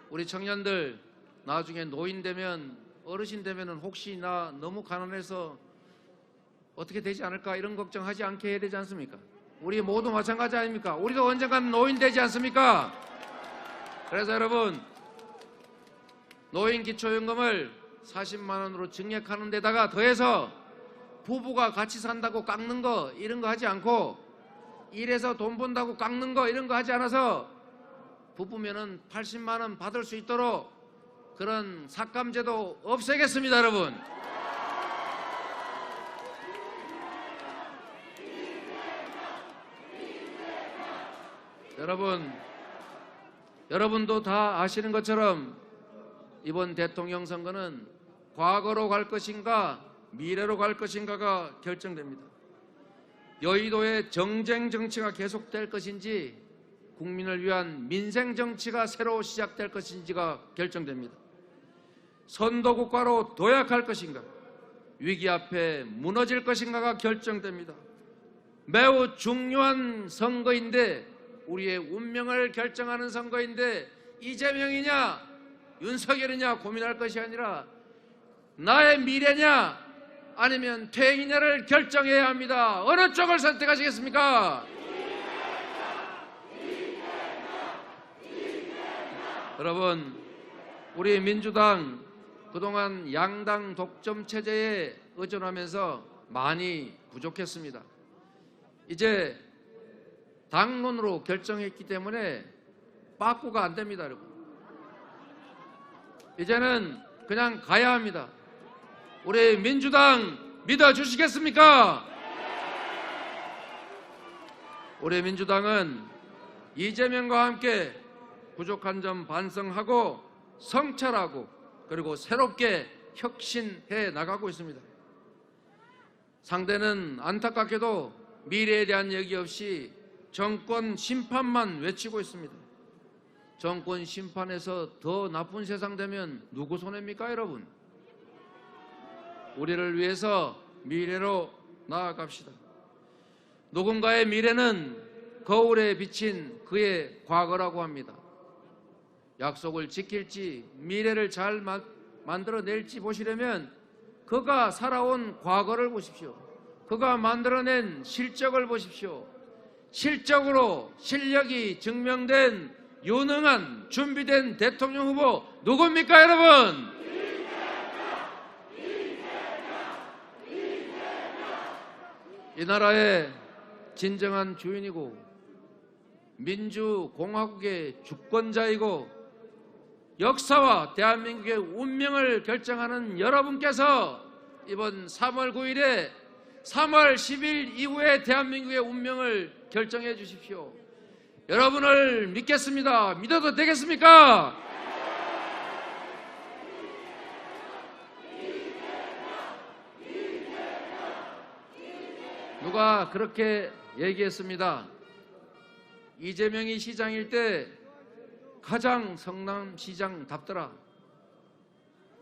우리 청년들 나중에 노인 되면, 어르신 되면 혹시 나 너무 가난해서 어떻게 되지 않을까 이런 걱정하지 않게 해야 되지 않습니까? 우리 모두 마찬가지 아닙니까? 우리도 언젠가는 노인 되지 않습니까? 그래서 여러분, 노인 기초연금을 40만 원으로 증액하는 데다가 더해서 부부가 같이 산다고 깎는 거 이런 거 하지 않고, 일해서 돈 번다고 깎는 거 이런 거 하지 않아서 부부면은 80만 원 받을 수 있도록 그런 삭감제도 없애겠습니다. 여러분, 여러분도 다 아시는 것처럼 이번 대통령 선거는 과거로 갈 것인가 미래로 갈 것인가가 결정됩니다. 여의도의 정쟁 정치가 계속될 것인지 국민을 위한 민생 정치가 새로 시작될 것인지가 결정됩니다. 선도국가로 도약할 것인가 위기 앞에 무너질 것인가가 결정됩니다. 매우 중요한 선거인데, 우리의 운명을 결정하는 선거인데 이재명이냐 윤석열이냐 고민할 것이 아니라 나의 미래냐 아니면 퇴행이냐를 결정해야 합니다. 어느 쪽을 선택하시겠습니까? 여러분, 우리 민주당 그동안 양당 독점 체제에 의존하면서 많이 부족했습니다. 이제 당론으로 결정했기 때문에 빠꾸가 안 됩니다. 여러분, 이제는 그냥 가야 합니다. 우리 민주당 믿어주시겠습니까? 우리 민주당은 이재명과 함께 부족한 점 반성하고 성찰하고 그리고 새롭게 혁신해 나가고 있습니다. 상대는 안타깝게도 미래에 대한 얘기 없이 정권 심판만 외치고 있습니다. 정권 심판에서 더 나쁜 세상 되면 누구 손해입니까, 여러분? 우리를 위해서 미래로 나아갑시다. 누군가의 미래는 거울에 비친 그의 과거라고 합니다. 약속을 지킬지 미래를 잘 만들어낼지 보시려면 그가 살아온 과거를 보십시오. 그가 만들어낸 실적을 보십시오. 실적으로 실력이 증명된 유능한 준비된 대통령 후보 누굽니까, 여러분? 이 나라의 진정한 주인이고 민주공화국의 주권자이고 역사와 대한민국의 운명을 결정하는 여러분께서 이번 3월 9일에 3월 10일 이후에 대한민국의 운명을 결정해 주십시오. 여러분을 믿겠습니다. 믿어도 되겠습니까? 누가 그렇게 얘기했습니다. 이재명이 시장일 때 가장 성남시장답더라.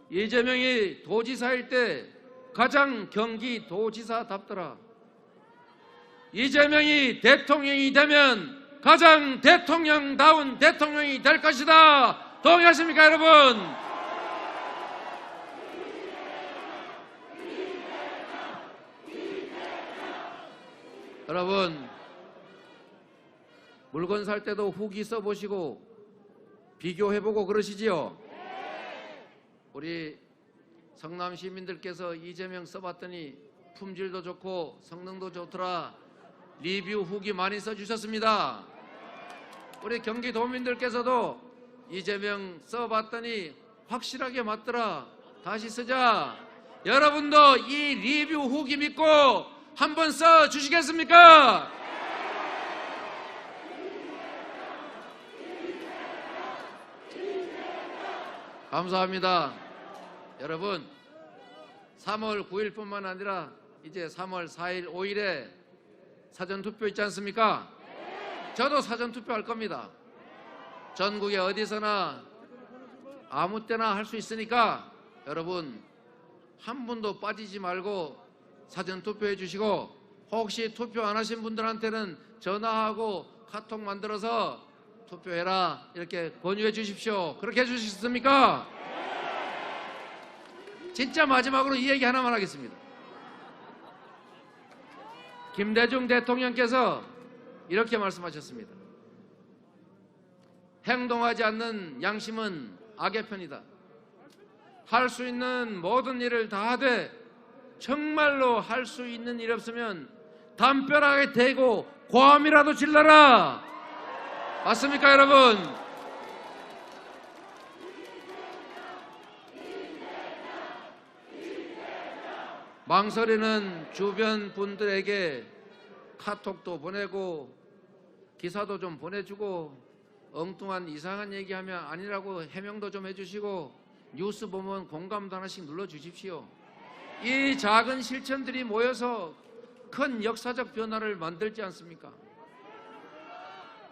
이재명이 도지사일 때 가장 경기도지사답더라. 이재명이 대통령이 되면 가장 대통령다운 대통령이 될 것이다. 동의하십니까, 여러분? 여러분, 물건 살 때도 후기 써보시고 비교해보고 그러시지요? 우리 성남 시민들께서 이재명 써봤더니 품질도 좋고 성능도 좋더라. 리뷰 후기 많이 써주셨습니다. 우리 경기도민들께서도 이재명 써봤더니 확실하게 맞더라. 다시 쓰자. 여러분도 이 리뷰 후기 믿고 한번 써주시겠습니까? 감사합니다. 여러분, 3월 9일뿐만 아니라 이제 3월 4일, 5일에 사전투표 있지 않습니까? 저도 사전투표 할 겁니다. 전국에 어디서나 아무 때나 할 수 있으니까 여러분 한 분도 빠지지 말고 사전투표해 주시고, 혹시 투표 안 하신 분들한테는 전화하고 카톡 만들어서 투표해라 이렇게 권유해 주십시오. 그렇게 해주시겠습니까? 진짜 마지막으로 이 얘기 하나만 하겠습니다. 김대중 대통령께서 이렇게 말씀하셨습니다. 행동하지 않는 양심은 악의 편이다. 할 수 있는 모든 일을 다 하되 정말로 할 수 있는 일 없으면 담벼락에 대고 고함이라도 질러라. 맞습니까, 여러분? 망설이는 주변 분들에게 카톡도 보내고 기사도 좀 보내주고 엉뚱한 이상한 얘기하면 아니라고 해명도 좀 해주시고 뉴스 보면 공감도 하나씩 눌러주십시오. 이 작은 실천들이 모여서 큰 역사적 변화를 만들지 않습니까?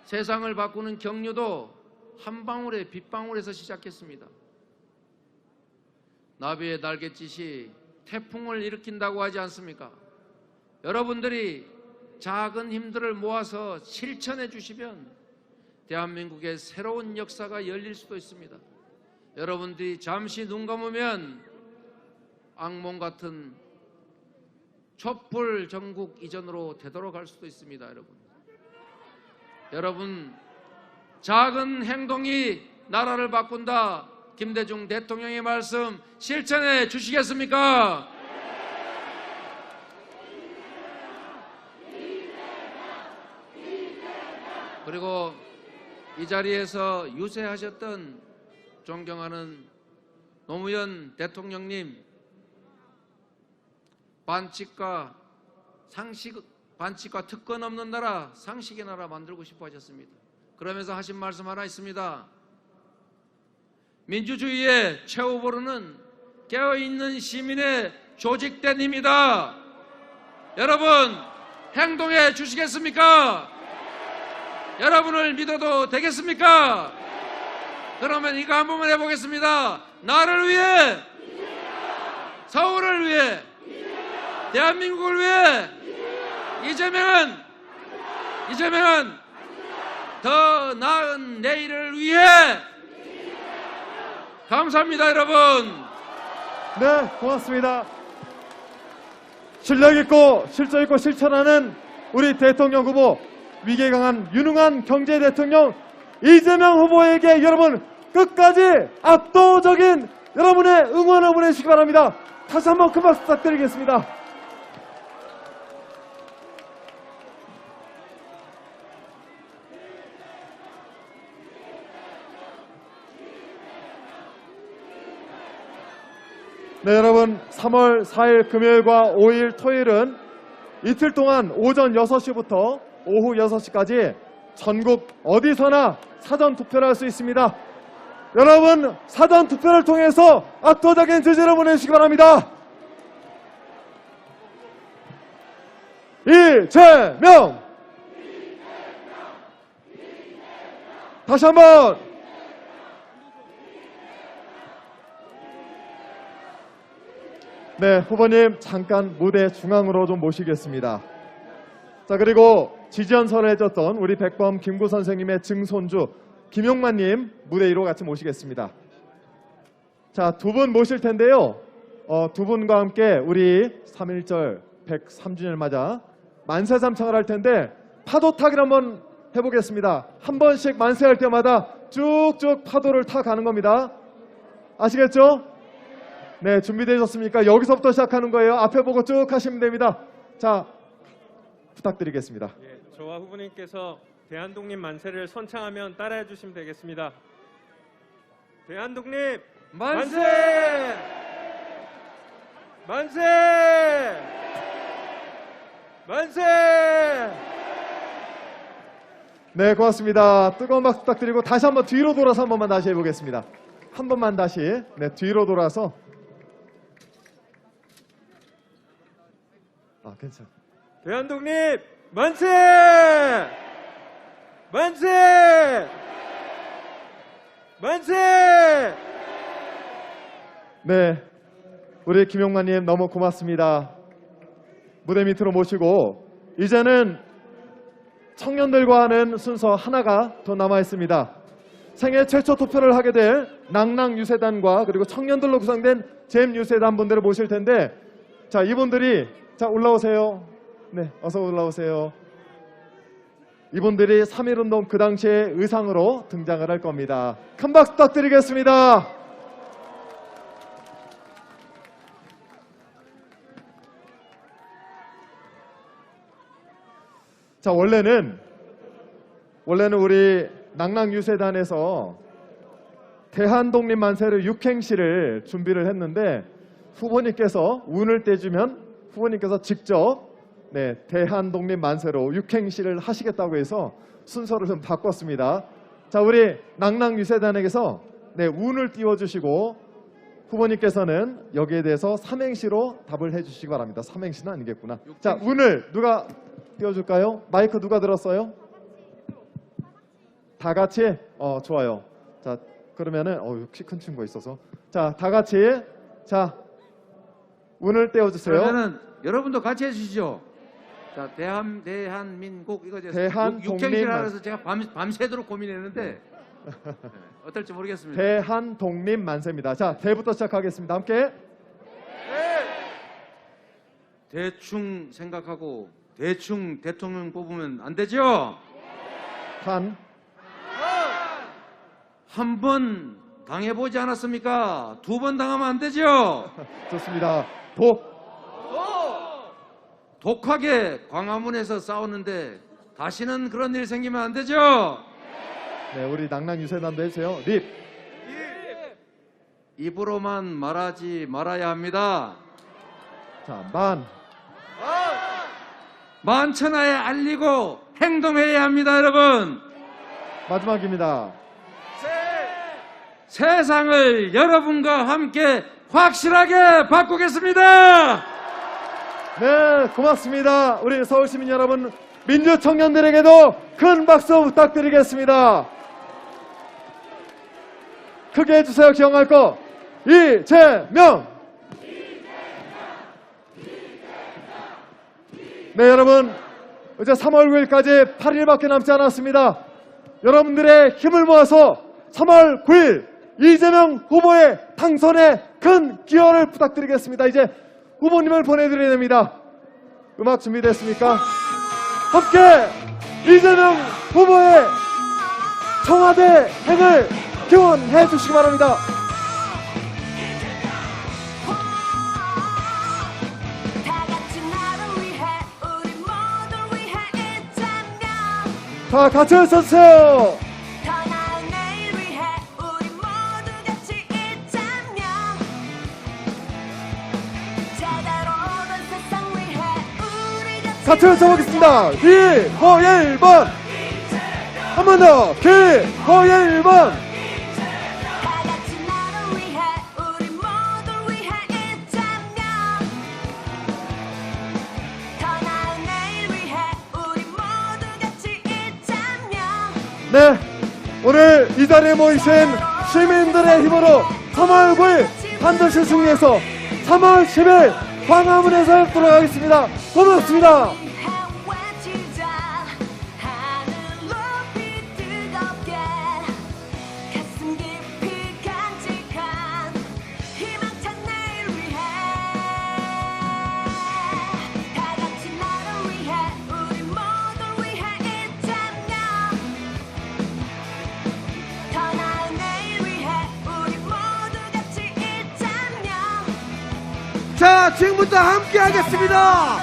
세상을 바꾸는 경류도 한 방울의 빗방울에서 시작했습니다. 나비의 날갯짓이 태풍을 일으킨다고 하지 않습니까? 여러분들이 작은 힘들을 모아서 실천해 주시면 대한민국의 새로운 역사가 열릴 수도 있습니다. 여러분들이 잠시 눈 감으면 악몽 같은 촛불 전국 이전으로 되돌아갈 수도 있습니다. 여러분 작은 행동이 나라를 바꾼다. 김대중 대통령의 말씀 실천해 주시겠습니까? 그리고 이 자리에서 유세하셨던 존경하는 노무현 대통령님, 반칙과 특권 없는 나라, 상식의 나라 만들고 싶어 하셨습니다. 그러면서 하신 말씀 하나 있습니다. 민주주의의 최후보로는 깨어있는 시민의 조직된 힘이다. 여러분 행동해 주시겠습니까? 여러분을 믿어도 되겠습니까? 그러면 이거 한 번만 해보겠습니다. 나를 위해, 서울을 위해, 대한민국을 위해 이재명은 더 나은 내일을 위해. 감사합니다, 여러분. 네, 고맙습니다. 실력 있고 실적 있고 실천하는 우리 대통령 후보, 위기에 강한 유능한 경제 대통령 이재명 후보에게 여러분 끝까지 압도적인 여러분의 응원을 보내주시기 바랍니다. 다시 한번 큰 박수 부탁드리겠습니다. 네, 여러분 3월 4일 금요일과 5일 토요일은 이틀 동안 오전 6시부터 오후 6시까지 전국 어디서나 사전 투표를 할 수 있습니다. 여러분 사전 투표를 통해서 압도적인 지지를 보내주시기 바랍니다. 이재명! 다시 한번! 네, 후보님 잠깐 무대 중앙으로 좀 모시겠습니다. 자, 그리고 지지연설을 해줬던 우리 백범 김구 선생님의 증손주 김용만님 무대 위로 같이 모시겠습니다. 자, 두 분 모실 텐데요. 두 분과 함께 우리 3.1절 103주년을 맞아 만세삼창을 할 텐데 파도타기를 한번 해보겠습니다. 한 번씩 만세할 때마다 쭉쭉 파도를 타가는 겁니다. 아시겠죠? 네, 준비되셨습니까? 여기서부터 시작하는 거예요. 앞에 보고 쭉 하시면 됩니다. 자, 부탁드리겠습니다. 예, 저와 후보님께서 대한독립 만세를 선창하면 따라해 주시면 되겠습니다. 대한독립 만세! 만세! 만세! 네, 고맙습니다. 뜨거운 박수 부탁드리고 다시 한번 뒤로 돌아서 한 번만 다시 해보겠습니다. 한 번만 다시. 네, 뒤로 돌아서. 아, 괜찮아. 대한독립 만세! 만세! 만세! 네, 우리 김용만님 너무 고맙습니다. 무대 밑으로 모시고 이제는 청년들과 하는 순서 하나가 더 남아 있습니다. 생애 최초 투표를 하게 될 낭낭유세단과 그리고 청년들로 구성된 잼유세단 분들을 모실 텐데, 자, 이분들이 자 올라오세요. 네, 어서 올라오세요. 이분들이 3.1운동 그 당시의 의상으로 등장을 할 겁니다. 큰 박수 부탁드리겠습니다. 자, 원래는 우리 낭낭유세단에서 대한독립 만세를 6행시를 준비를 했는데 후보님께서 운을 떼주면 후보님께서 직접 대한독립 만세로 6행시를 하시겠다고 해서 순서를 좀 바꿨습니다. 자, 우리 낭낭유세단에게서 운을 띄워주시고 후보님께서는 여기에 대해서 3행시로 답을 해주시기 바랍니다. 3행시는 아니겠구나. 자, 운을 누가 띄워줄까요? 마이크 누가 들었어요? 다 같이? 좋아요. 자, 그러면은 키 큰 친구가 있어서 자, 다 같이 자, 운을 떼어주세요. 그러면은 여러분도 같이 해주시죠. 자, 대한민국 이거 이제 대한독립 6행시라서 제가 밤새도록 고민했는데 어떨지 모르겠습니다. 대한독립 만세입니다. 자, 대부터 시작하겠습니다. 함께. 대충 생각하고 대충 대통령 뽑으면 안 되죠? 한 번 당해보지 않았습니까? 2번 당하면 안 되죠? 좋습니다. 독하게 광화문에서 싸우는데 다시는 그런 일 생기면 안 되죠? 네, 우리 낭낭유세단도 해주세요. 립. 입으로만 말하지 말아야 합니다. 자, 만천하에 알리고 행동해야 합니다, 여러분. 마지막입니다. 세상을 여러분과 함께 확실하게 바꾸겠습니다. 네, 고맙습니다. 우리 서울시민 여러분, 민주청년들에게도 큰 박수 부탁드리겠습니다. 크게 해주세요. 기억할 거. 이재명! 네, 여러분, 이제 3월 9일까지 8일밖에 남지 않았습니다. 여러분들의 힘을 모아서 3월 9일 이재명 후보의 당선에 큰 기여를 부탁드리겠습니다. 이제 후보님을 보내드려야 됩니다. 음악 준비됐습니까? 함께 이재명 후보의 청와대 행을 기원해 주시기 바랍니다. 자, 같이 외쳐주세요. 같이 외쳐보겠습니다. 기호 1번. 한 번 더. 기호 1번. 네, 오늘 이 자리에 모이신 시민들의 힘으로 3월 9일 반드시 승리해서 3월 10일 광화문에서 돌아가겠습니다. 고맙습니다. 자, 지금부터 함께 하겠습니다.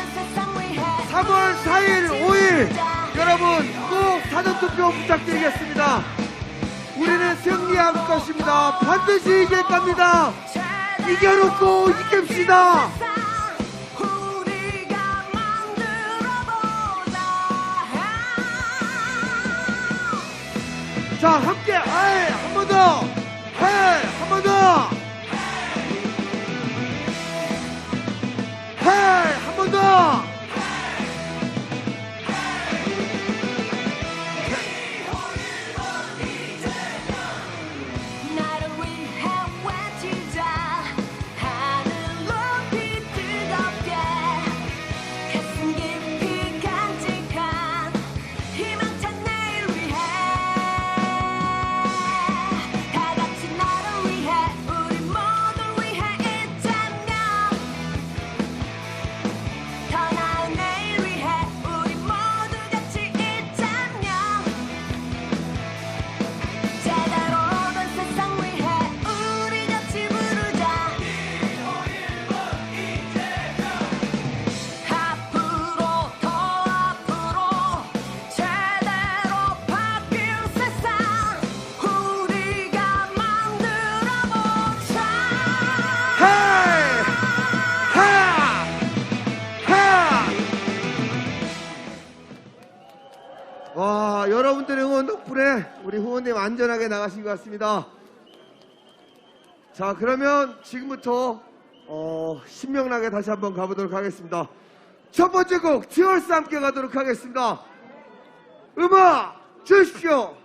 3월 4일, 5일 여러분 꼭 사전투표 부탁드리겠습니다. 우리는 승리할 것입니다. 반드시 이길 겁니다. 이겨놓고 이깁시다. 자, 함께 한 번 더, 한 번 더. 한 번 더! 나를 위해 외치자. 하늘 높이 뜨겁게 가슴 깊이 간직한 희망찬 내일 위해 다 같이 나를 위해 우리 모두 위해 있자면 더 나은 내일 위해 우리 모두 같이 있자면 제대로 된 세상 위해 우리 같이 부르자. 앞으로 더 앞으로 제대로 바뀔 세상 우리가 만들어보자. 와, 여러분들의 응원 덕분에 우리 후보님 안전하게 나가신 것 같습니다. 자, 그러면 지금부터 신명나게 다시 한번 가보도록 하겠습니다. 첫 번째 곡 티얼스 함께 가도록 하겠습니다. 음악 주십시오.